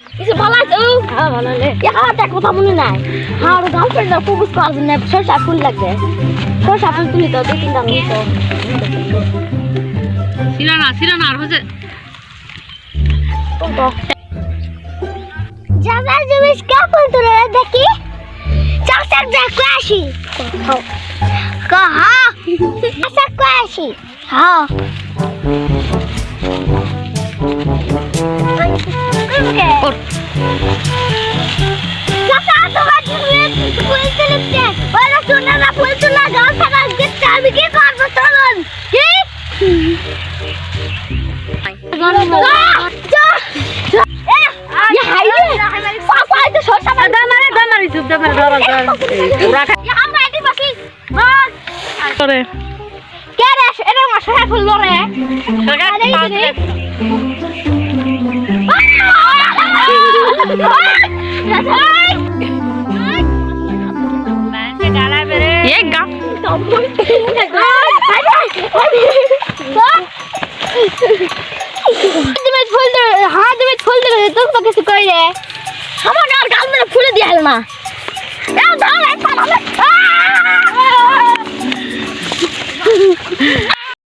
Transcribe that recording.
কিছু বলা তো হ্যাঁ ভালো লে একটা কথা মনে নাই আর গার্লফ্রেন্ড প্রপোজ করার জন্য সরষা ফুল লাগবে সরষা ফুল তুলি তো দেখি না তো সিরানা আর হচ্ছে তো যাবা তুমি কাপড় তুলে দেখি চাচাক দেখো আসি কহা চাচাক আসি হ্যাঁ চাচা তোমার ফুল তুলতে ওরা সোনা না ফুল তুলা গাছ থাকা গেছে আমি কি করবো চলুন কি ফুলে দিয়ে না